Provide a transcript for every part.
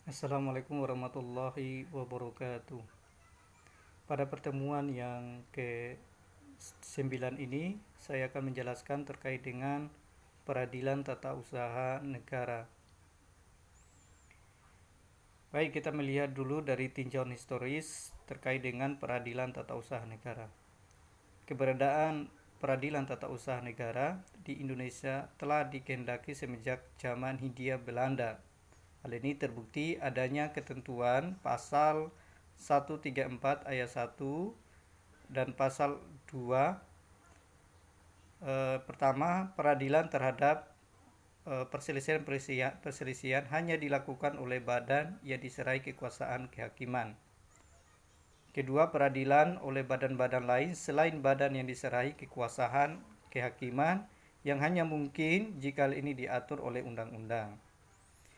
Assalamualaikum warahmatullahi wabarakatuh. Pada pertemuan yang ke-9 ini, saya akan menjelaskan terkait dengan peradilan tata usaha negara. Baik, kita melihat dulu dari tinjauan historis terkait dengan peradilan tata usaha negara. Keberadaan peradilan tata usaha negara di Indonesia telah dikehendaki semenjak zaman Hindia Belanda. Hal ini terbukti adanya ketentuan pasal 134 ayat 1 dan pasal 2. Pertama, peradilan terhadap perselisihan hanya dilakukan oleh badan yang diserai kekuasaan kehakiman. Kedua, peradilan oleh badan-badan lain selain badan yang diserahi kekuasaan kehakiman yang hanya mungkin jika ini diatur oleh undang-undang.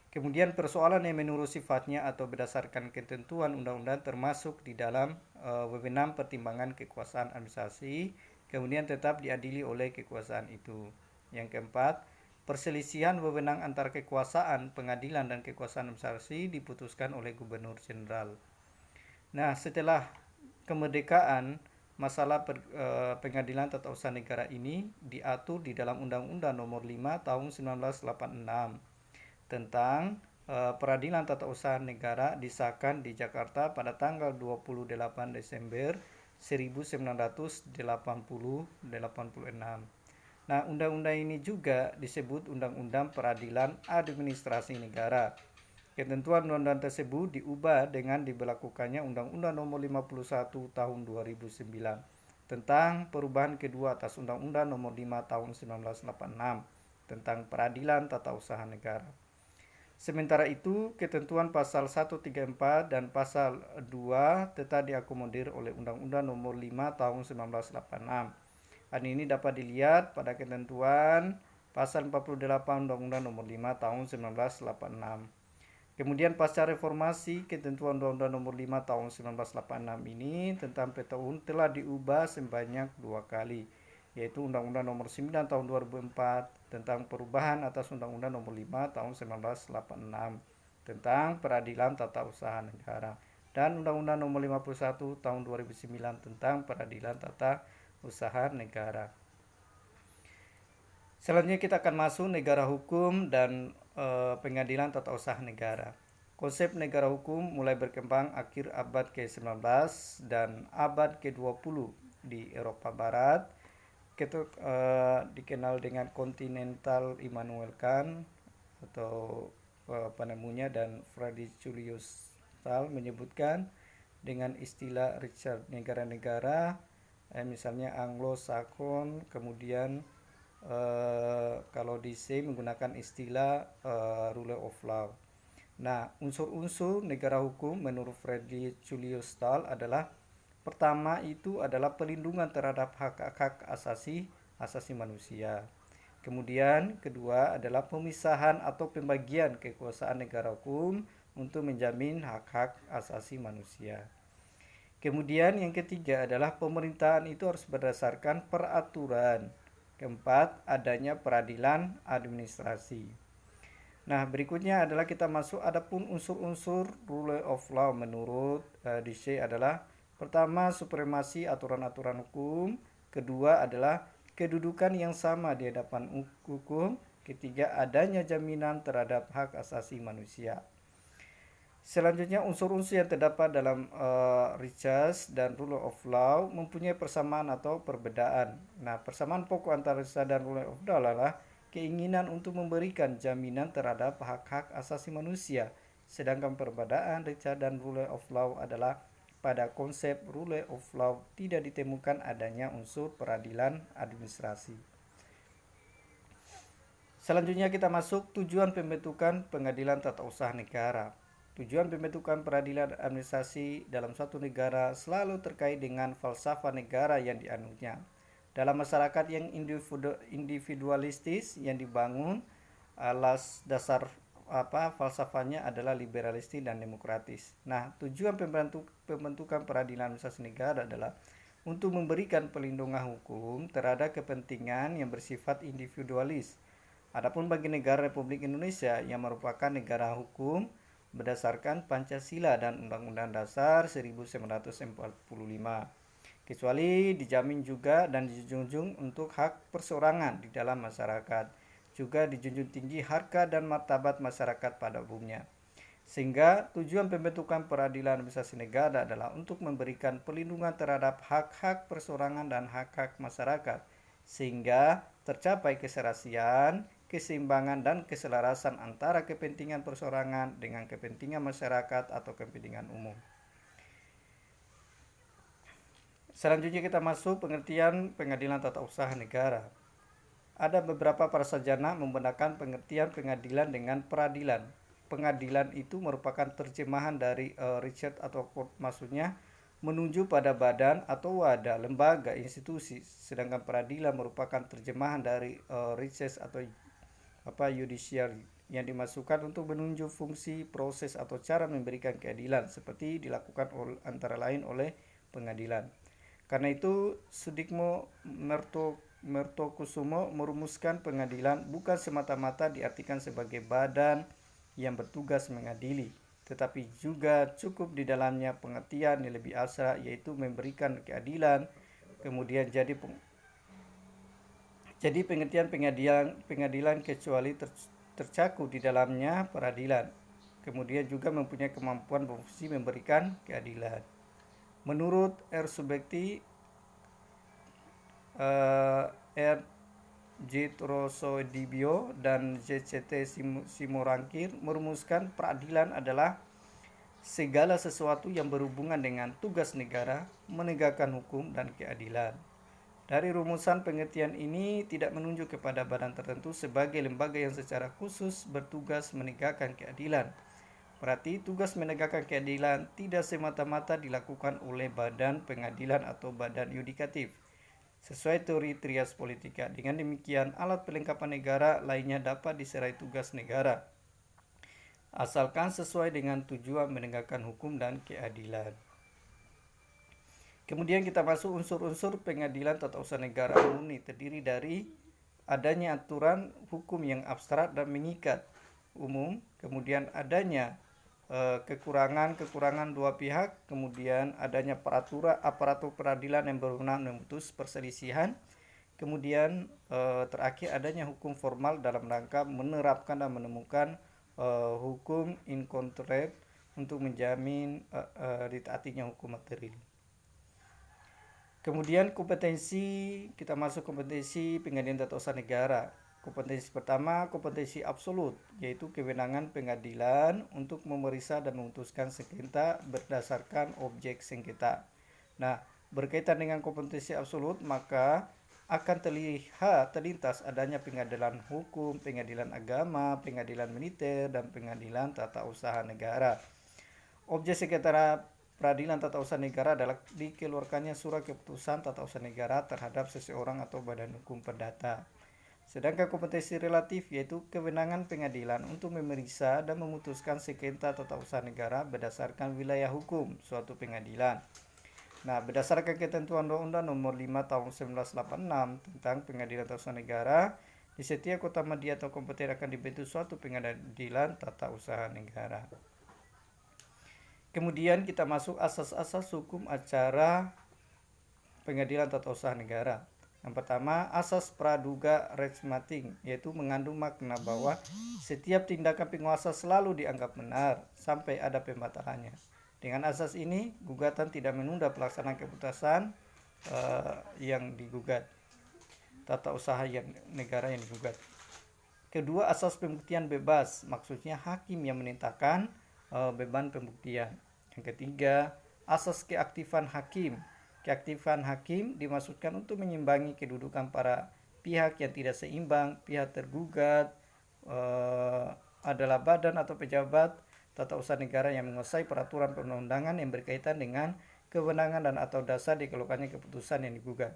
Kemudian persoalan yang menurut sifatnya atau berdasarkan ketentuan undang-undang termasuk di dalam wewenang pertimbangan kekuasaan administrasi, kemudian tetap diadili oleh kekuasaan itu. Yang keempat, perselisihan wewenang antar kekuasaan pengadilan dan kekuasaan administrasi diputuskan oleh Gubernur Jenderal. Nah, setelah kemerdekaan, masalah pengadilan tata usaha negara ini diatur di dalam Undang-Undang Nomor 5 Tahun 1986 tentang peradilan tata usaha negara disahkan di Jakarta pada tanggal 28 Desember 1986. Nah, undang-undang ini juga disebut Undang-Undang Peradilan Administrasi Negara. Ketentuan undang-undang tersebut diubah dengan diberlakukannya Undang-Undang Nomor 51 Tahun 2009 tentang perubahan kedua atas Undang-Undang Nomor 5 Tahun 1986 tentang peradilan tata usaha negara. Sementara itu, ketentuan pasal 134 dan pasal 2 tetap diakomodir oleh Undang-Undang Nomor 5 Tahun 1986. Hal ini dapat dilihat pada ketentuan pasal 48 Undang-Undang Nomor 5 Tahun 1986. Kemudian pasca reformasi, ketentuan Undang-Undang Nomor 5 Tahun 1986 ini tentang PTUN telah diubah sebanyak 2 kali, yaitu Undang-Undang Nomor 9 Tahun 2004 tentang perubahan atas Undang-Undang Nomor 5 Tahun 1986 tentang peradilan tata usaha negara dan Undang-Undang Nomor 51 Tahun 2009 tentang peradilan tata usaha negara. Selanjutnya kita akan masuk negara hukum dan pengadilan tata usaha negara. Konsep negara hukum mulai berkembang akhir abad ke-19 dan abad ke-20 di Eropa Barat. Dikenal dengan Continental Immanuel Kant atau penemunya, dan Friedrich Julius Stahl menyebutkan dengan istilah Richard negara-negara, misalnya Anglo-Saxon. Kemudian kalau di C menggunakan istilah rule of law. Nah, unsur-unsur negara hukum menurut Friedrich Julius Stahl adalah: pertama itu adalah perlindungan terhadap hak-hak asasi manusia. Kemudian kedua adalah pemisahan atau pembagian kekuasaan negara hukum untuk menjamin hak-hak asasi manusia. Kemudian yang ketiga adalah pemerintahan itu harus berdasarkan peraturan. Keempat, adanya peradilan administrasi. Nah, berikutnya adalah kita masuk adapun unsur-unsur rule of law menurut DC adalah: pertama, supremasi aturan-aturan hukum. Kedua adalah kedudukan yang sama di hadapan hukum. Ketiga, adanya jaminan terhadap hak asasi manusia. Selanjutnya, unsur-unsur yang terdapat dalam Richards dan Rule of Law mempunyai persamaan atau perbedaan. Nah, persamaan pokok antara Richards dan Rule of Law adalah keinginan untuk memberikan jaminan terhadap hak-hak asasi manusia. Sedangkan perbedaan Richards dan Rule of Law adalah pada konsep Rule of Law tidak ditemukan adanya unsur peradilan administrasi. Selanjutnya kita masuk tujuan pembentukan pengadilan tata usaha negara. Tujuan pembentukan peradilan administrasi dalam suatu negara selalu terkait dengan falsafah negara yang dianutnya. Dalam masyarakat yang individualistis yang dibangun, alas dasar falsafahnya adalah liberalistis dan demokratis. Nah, tujuan pembentukan peradilan administrasi negara adalah untuk memberikan perlindungan hukum terhadap kepentingan yang bersifat individualis. Adapun bagi negara Republik Indonesia yang merupakan negara hukum, berdasarkan Pancasila dan Undang-Undang Dasar 1945, kecuali dijamin juga dan dijunjung untuk hak perseorangan di dalam masyarakat. Juga dijunjung tinggi harkat dan martabat masyarakat pada umumnya. Sehingga tujuan pembentukan peradilan administrasi negara adalah untuk memberikan perlindungan terhadap hak-hak perseorangan dan hak-hak masyarakat, sehingga tercapai keserasian, keseimbangan, dan keselarasan antara kepentingan perseorangan dengan kepentingan masyarakat atau kepentingan umum. Selanjutnya kita masuk pengertian pengadilan tata usaha negara. Ada beberapa para sarjana membedakan pengertian pengadilan dengan peradilan. Pengadilan itu merupakan terjemahan dari Richard atau court, maksudnya menuju pada badan atau wadah, lembaga, institusi. Sedangkan peradilan merupakan terjemahan dari Richard atau judiciary, yang dimasukkan untuk menunjuk fungsi, proses, atau cara memberikan keadilan seperti dilakukan antara lain oleh pengadilan. Karena itu Sudikmo Mertokusumo merumuskan pengadilan bukan semata-mata diartikan sebagai badan yang bertugas mengadili, tetapi juga cukup di dalamnya pengertian yang lebih abstrak, yaitu memberikan keadilan. Kemudian jadi pengertian pengadilan kecuali tercakup di dalamnya peradilan. Kemudian juga mempunyai kemampuan berfungsi memberikan keadilan. Menurut R. Subekti, R. Jitrosodibio dan JCT Simorangkir merumuskan peradilan adalah segala sesuatu yang berhubungan dengan tugas negara menegakkan hukum dan keadilan. Dari rumusan pengertian ini tidak menunjuk kepada badan tertentu sebagai lembaga yang secara khusus bertugas menegakkan keadilan. Berarti tugas menegakkan keadilan tidak semata-mata dilakukan oleh badan pengadilan atau badan yudikatif, sesuai teori trias politika. Dengan demikian, alat perlengkapan negara lainnya dapat diserai tugas negara, asalkan sesuai dengan tujuan menegakkan hukum dan keadilan. Kemudian kita masuk unsur-unsur pengadilan tata usaha negara murni, terdiri dari adanya aturan hukum yang abstrak dan mengikat umum, kemudian adanya kekurangan dua pihak, kemudian adanya aparatur peradilan yang berwenang memutus perselisihan, kemudian terakhir adanya hukum formal dalam rangka menerapkan dan menemukan hukum in contract untuk menjamin ditaatinya hukum material. Kemudian kita masuk kompetensi pengadilan tata usaha negara. Kompetensi pertama, kompetensi absolut, yaitu kewenangan pengadilan untuk memeriksa dan memutuskan sengketa berdasarkan objek sengketa. Nah, berkaitan dengan kompetensi absolut, maka akan terlintas adanya pengadilan hukum, pengadilan agama, pengadilan militer, dan pengadilan tata usaha negara. Objek sengketa peradilan tata usaha negara adalah dikeluarkannya surat keputusan tata usaha negara terhadap seseorang atau badan hukum perdata. Sedangkan kompetensi relatif yaitu kewenangan pengadilan untuk memeriksa dan memutuskan sengketa tata usaha negara berdasarkan wilayah hukum suatu pengadilan. Nah, berdasarkan ketentuan Undang-Undang Nomor 5 Tahun 1986 tentang Pengadilan Tata Usaha Negara, di setiap kota media atau kabupaten akan dibentuk suatu pengadilan tata usaha negara. Kemudian kita masuk asas-asas hukum acara pengadilan tata usaha negara. Yang pertama, asas praduga resmating, yaitu mengandung makna bahwa setiap tindakan penguasa selalu dianggap benar sampai ada pembatalannya. Dengan asas ini, gugatan tidak menunda pelaksanaan keputusan yang digugat, tata usaha negara yang digugat. Kedua, asas pembuktian bebas, maksudnya hakim yang menetapkan beban pembuktian. Yang ketiga, asas keaktifan hakim. Keaktifan hakim dimaksudkan untuk menyimbangi kedudukan para pihak yang tidak seimbang. Pihak tergugat adalah badan atau pejabat tata usaha negara yang menguasai peraturan perundang-undangan yang berkaitan dengan kewenangan dan atau dasar dikeluarkannya keputusan yang digugat.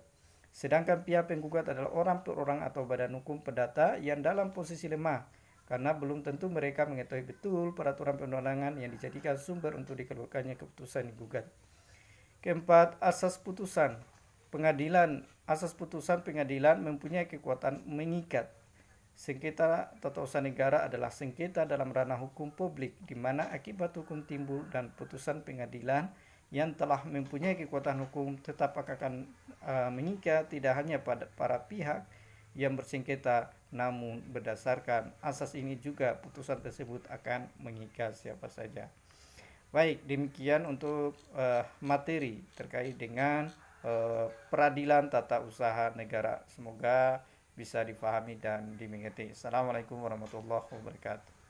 Sedangkan pihak penggugat adalah orang per orang atau badan hukum perdata yang dalam posisi lemah, karena belum tentu mereka mengetahui betul peraturan perundang-undangan yang dijadikan sumber untuk dikeluarkannya keputusan digugat. Keempat, asas putusan pengadilan. Asas putusan pengadilan mempunyai kekuatan mengikat. Sengketa tata usaha negara adalah sengketa dalam ranah hukum publik di mana akibat hukum timbul dan putusan pengadilan yang telah mempunyai kekuatan hukum tetap akan mengikat tidak hanya pada para pihak yang bersengketa, namun berdasarkan asas ini juga putusan tersebut akan mengikat siapa saja. Baik, demikian untuk materi terkait dengan peradilan tata usaha negara. Semoga bisa difahami dan dimengerti. Assalamualaikum warahmatullahi wabarakatuh.